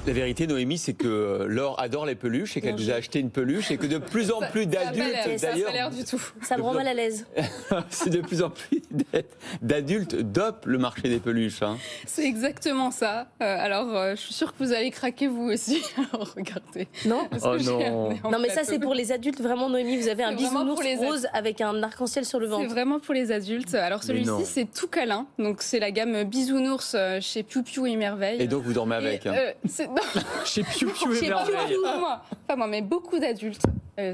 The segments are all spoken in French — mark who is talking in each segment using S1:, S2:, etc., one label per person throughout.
S1: La vérité, Noémie, c'est que Laure adore les peluches et qu'elle vous a acheté une peluche et que de plus en plus d'adultes,
S2: d'ailleurs,
S3: Ça me rend mal à l'aise.
S1: c'est de plus en plus d'adultes dopent le marché des peluches. Hein.
S2: C'est exactement ça. Je suis sûre que vous allez craquer vous aussi. Alors, regardez.
S3: Non.
S1: Oh non.
S3: Non, mais ça, c'est pour les adultes, vraiment, Noémie. Vous avez un bisounours rose avec un arc-en-ciel sur le ventre.
S2: C'est vraiment pour les adultes. Alors, celui-ci, c'est tout câlin. Donc, c'est la gamme bisounours chez Piou Piou et Merveille.
S1: Et donc, vous dormez avec.
S2: Non.
S4: Chez Piou Piou et Merveille.
S2: Pas moi, mais beaucoup d'adultes.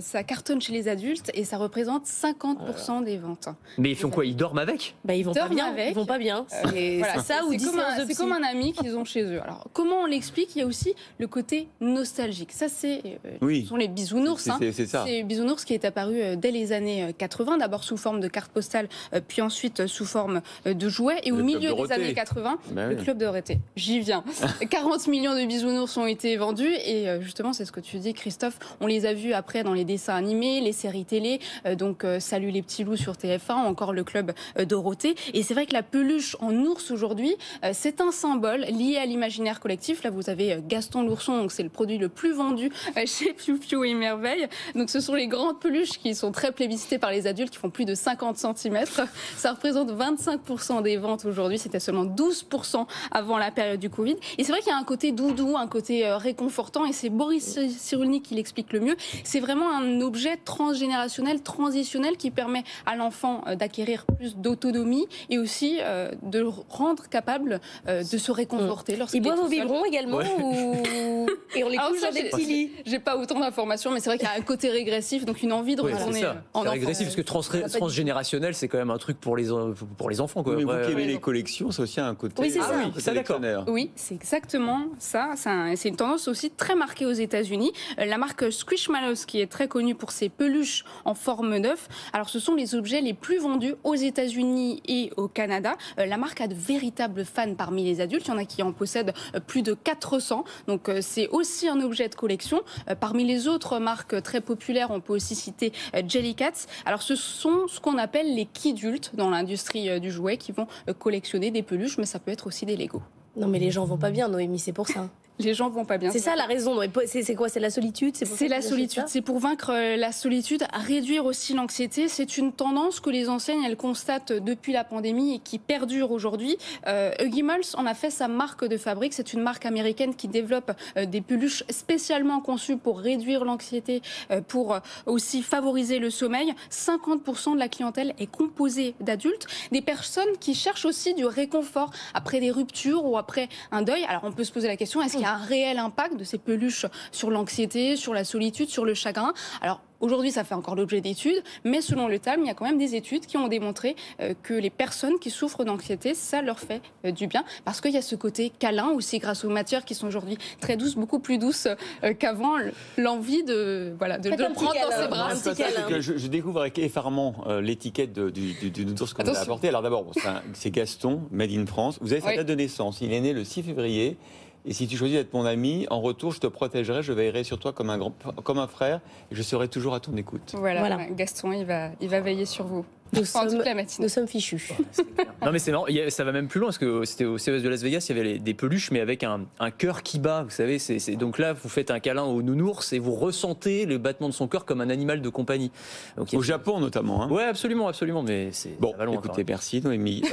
S2: Ça cartonne chez les adultes et ça représente 50% des ventes.
S4: Mais ils font quoi? Ils dorment avec?
S3: Bah, ils vont pas bien. Ils vont pas bien.
S2: Voilà,
S3: ça ou
S2: c'est comme un ami qu'ils ont chez eux. Alors, comment on l'explique? Il y a aussi le côté nostalgique. Ça, ce sont les bisounours.
S1: C'est ça.
S2: C'est bisounours qui est apparu dès les années 80, d'abord sous forme de carte postale, puis ensuite sous forme de jouets. Et au milieu des années 80, le Club Dorothée. J'y viens. 40 millions de bisounours ont été vendus. Et justement, c'est ce que tu dis, Christophe. On les a vus après dans les dessins animés, les séries télé. Salut les petits loups sur TF1, encore le Club Dorothée. Et c'est vrai que la peluche en ours aujourd'hui, c'est un symbole lié à l'imaginaire collectif. Là, vous avez Gaston l'ourson, donc c'est le produit le plus vendu chez Piou Piou et Merveille. Donc ce sont les grandes peluches qui sont très plébiscitées par les adultes, qui font plus de 50 cm. Ça représente 25% des ventes aujourd'hui. C'était seulement 12% avant la période du Covid. Et c'est vrai qu'il y a un côté doudou, un côté réconfortant. Et c'est Boris Cyrulnik qui l'explique le mieux. C'est vraiment un objet transgénérationnel, transitionnel, qui permet à l'enfant d'acquérir plus d'autonomie et aussi de le rendre capable de se réconforter.
S3: Ils boivent au biberon également et on les couche dans des petits lits.
S2: J'ai pas autant d'informations, mais c'est vrai qu'il y a un côté régressif, donc une envie de retourner en enfant.
S4: C'est régressif parce que transgénérationnel, c'est quand même un truc pour les enfants. Quoi.
S1: Mais vous qui aimez les collections, c'est aussi un côté.
S3: Oui, c'est ça.
S4: Ça, d'accord.
S2: Oui, c'est exactement ça. C'est une tendance aussi très marquée aux États-Unis. La marque Squishmallows, qui est très connue pour ses peluches en forme d'œuf. Alors, ce sont les objets les plus vendus aux États-Unis et au Canada. La marque a de véritables fans parmi les adultes. Il y en a qui en possèdent plus de 400. Donc, c'est aussi un objet de collection. Parmi les autres marques très populaires, on peut aussi citer Jellycats. Alors, ce sont ce qu'on appelle les kidultes dans l'industrie du jouet qui vont collectionner des peluches, mais ça peut être aussi des Legos.
S3: Non, mais les gens vont pas bien, Noémie, c'est pour ça.
S2: Les gens vont pas bien.
S3: C'est ça la raison. C'est quoi? C'est la solitude?
S2: C'est la solitude. C'est pour vaincre la solitude, réduire aussi l'anxiété. C'est une tendance que les enseignes, elles constatent depuis la pandémie et qui perdure aujourd'hui. Huggy Mulls en a fait sa marque de fabrique. C'est une marque américaine qui développe des peluches spécialement conçues pour réduire l'anxiété, pour aussi favoriser le sommeil. 50% de la clientèle est composée d'adultes, des personnes qui cherchent aussi du réconfort après des ruptures ou après un deuil. Alors on peut se poser la question, est-ce qu'il y a un réel impact de ces peluches sur l'anxiété, sur la solitude, sur le chagrin? Alors, aujourd'hui, ça fait encore l'objet d'études, mais selon le Time, il y a quand même des études qui ont démontré que les personnes qui souffrent d'anxiété, ça leur fait du bien, parce qu'il y a ce côté câlin aussi, grâce aux matières qui sont aujourd'hui très douces, beaucoup plus douces qu'avant, l'envie de le prendre dans ses bras.
S1: Je découvre avec effarement l'étiquette du nounours que vous avez apporté. Alors d'abord, c'est Gaston, made in France. Vous avez sa date de naissance. Il est né le 6 février. Et si tu choisis d'être mon ami, en retour, je te protégerai, je veillerai sur toi comme un frère, et je serai toujours à ton écoute.
S2: Voilà. Gaston, il va veiller sur vous.
S3: Nous sommes fichus.
S4: Non, mais c'est marrant, ça va même plus loin, parce que c'était au CES de Las Vegas, il y avait des peluches, mais avec un cœur qui bat, vous savez. Donc là, vous faites un câlin au nounours et vous ressentez le battement de son cœur comme un animal de compagnie. Donc,
S1: au Japon, notamment. Hein.
S4: Oui, absolument, mais ça va loin.
S1: Écoutez, merci Noémie.